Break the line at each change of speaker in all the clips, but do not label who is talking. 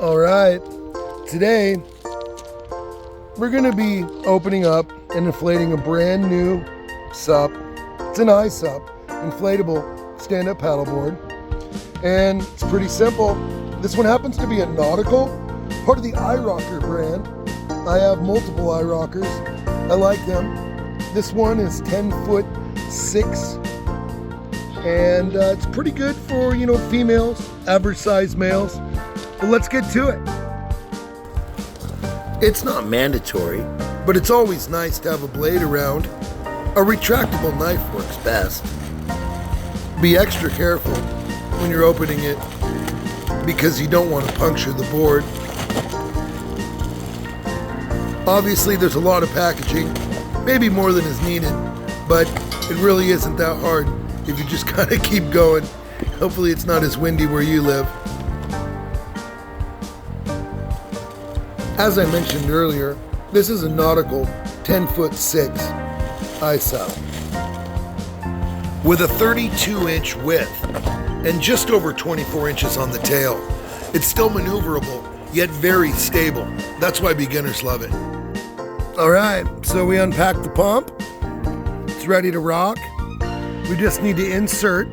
All right, today we're gonna be opening up and inflating a brand new SUP. It's an iSUP, inflatable stand-up paddleboard. And it's pretty simple. This one happens to be a nautical, part of the iRocker brand. I have multiple iRockers. I like them. This one is 10'6", and it's pretty good for, females, average size males. But let's get to it. It's not mandatory, but it's always nice to have a blade around. A retractable knife works best. Be extra careful when you're opening it because you don't want to puncture the board. Obviously, there's a lot of packaging, maybe more than is needed, but it really isn't that hard if you just kind of keep going. Hopefully it's not as windy where you live. As I mentioned earlier, this is a nautical 10'6" iSUP with a 32-inch width and just over 24 inches on the tail. It's still maneuverable, yet very stable. That's why beginners love it. All right, so we unpacked the pump. It's ready to rock. We just need to insert.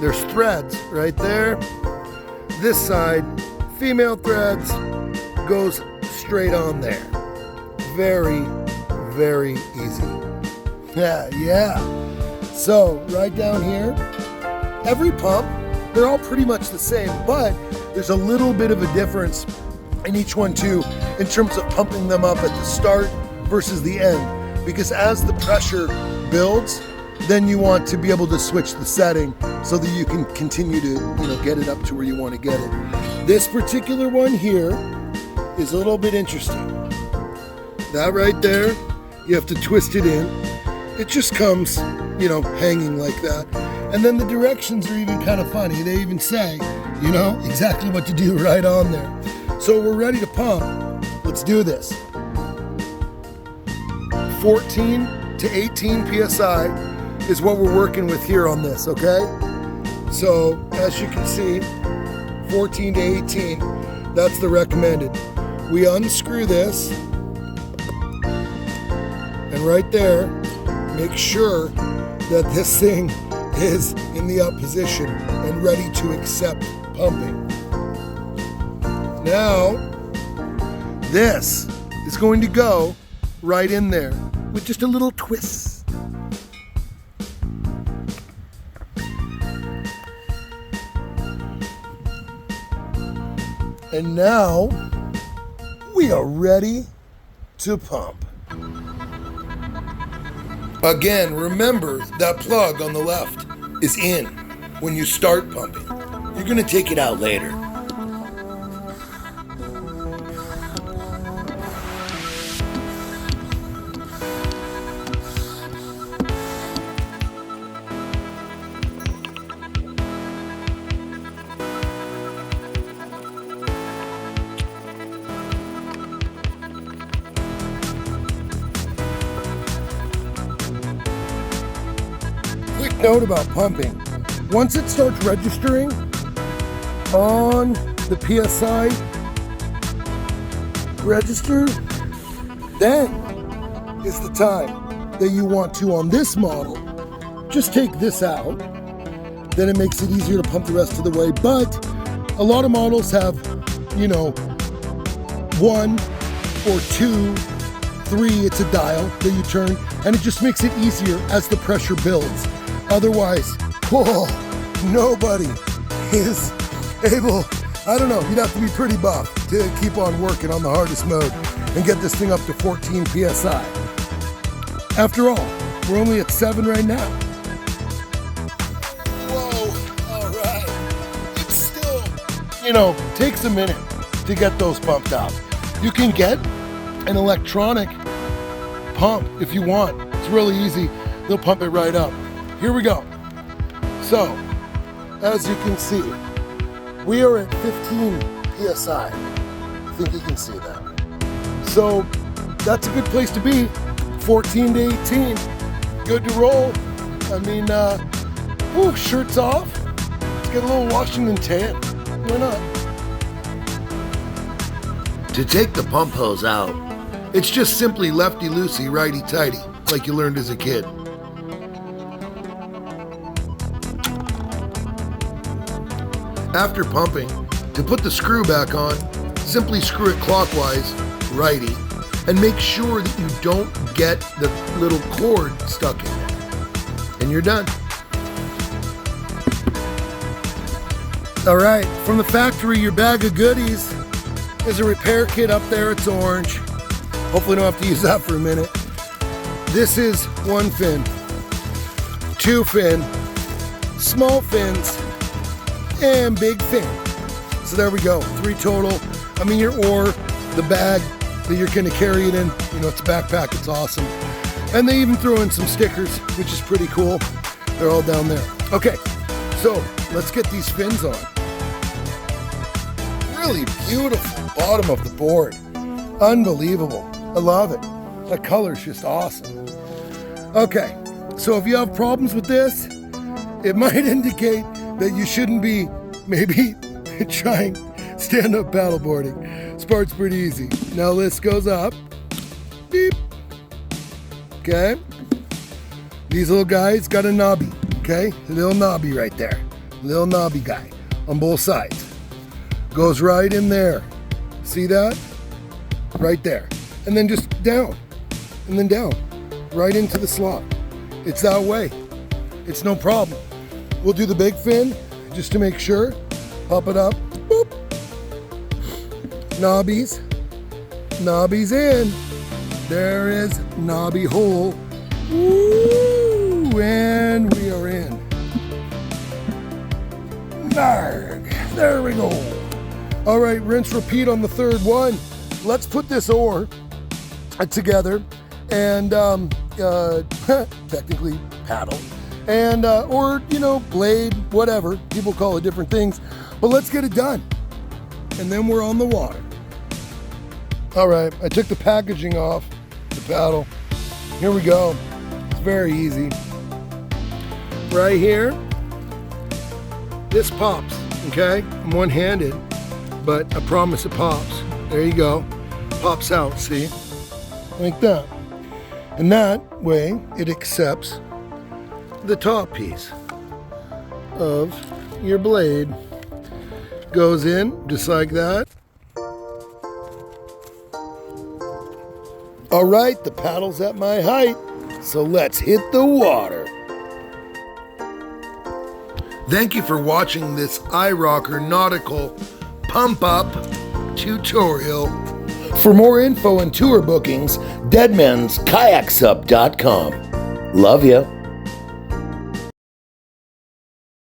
There's threads right there. This side, female threads, goes straight on there. Very, very easy. Yeah. So right down here, every pump, they're all pretty much the same, but there's a little bit of a difference in each one too, in terms of pumping them up at the start versus the end. Because as the pressure builds, then you want to be able to switch the setting so that you can continue to, get it up to where you want to get it. This particular one here is a little bit interesting. That right there, you have to twist it in. It just comes, hanging like that. And then the directions are even kind of funny. They even say, exactly what to do right on there. So we're ready to pump. Let's do this. 14 to 18 PSI is what we're working with here on this, okay? So as you can see, 14 to 18, that's the recommended. We unscrew this, and right there, make sure that this thing is in the up position and ready to accept pumping. Now, this is going to go right in there with just a little twist. And now, we are ready to pump. Again, remember that plug on the left is in when you start pumping. You're going to take it out later. Quick note about pumping. Once it starts registering on the PSI register, then is the time that you want to, on this model, just take this out. Then it makes it easier to pump the rest of the way. But a lot of models have, 1 or 2, 3, it's a dial that you turn, and it just makes it easier as the pressure builds. Otherwise, nobody is able, you'd have to be pretty buff to keep on working on the hardest mode and get this thing up to 14 PSI. After all, we're only at 7 right now. Whoa, all right. It still, takes a minute to get those pumped out. You can get an electronic pump if you want. It's really easy. They'll pump it right up. Here we go. So, as you can see, we are at 15 PSI. I think you can see that. So, that's a good place to be. 14 to 18. Good to roll. I mean, shirts off. Let's get a little Washington tan. Why not? To take the pump hose out, it's just simply lefty-loosey, righty-tighty, like you learned as a kid. After pumping, to put the screw back on, simply screw it clockwise, righty, and make sure that you don't get the little cord stuck in there. And you're done. All right, from the factory, your bag of goodies is a repair kit up there. It's orange. Hopefully don't have to use that for a minute. This is one fin, two fin, small fins, and big fin. So there we go, 3 total. I mean, your oar, the bag that you're gonna carry it in, you know, it's a backpack, it's awesome. And they even throw in some stickers, which is pretty cool. They're all down there. Okay, so let's get these fins on. Really beautiful bottom of the board. Unbelievable, I love it. The color's just awesome. Okay, so if you have problems with this, it might indicate that you shouldn't be maybe trying stand-up paddleboarding. This part's pretty easy. Now this goes up. Beep. Okay. These little guys got a knobby. Okay, a little knobby right there. Little knobby guy on both sides. Goes right in there. See that? Right there. And then just down. And then down. Right into the slot. It's that way. It's no problem. We'll do the big fin just to make sure. Pop it up. Boop. Knobbies. Knobbies in. There is knobby hole. Woo! And we are in. Narg. There we go. All right, rinse, repeat on the third one. Let's put this oar together and technically paddle. And, or, you know, blade, whatever. People call it different things. But let's get it done. And then we're on the water. All right, I took the packaging off the paddle. Here we go. It's very easy. Right here, this pops, okay? I'm one-handed, but I promise it pops. There you go. Pops out, see? Like that. And that way, it accepts the top piece of your blade. Goes in just like that. All right, the paddle's at my height, so let's hit the water. Thank you for watching this iRocker Nautical Pump Up tutorial. For more info and tour bookings, deadmanskayaksUP.com. Love ya.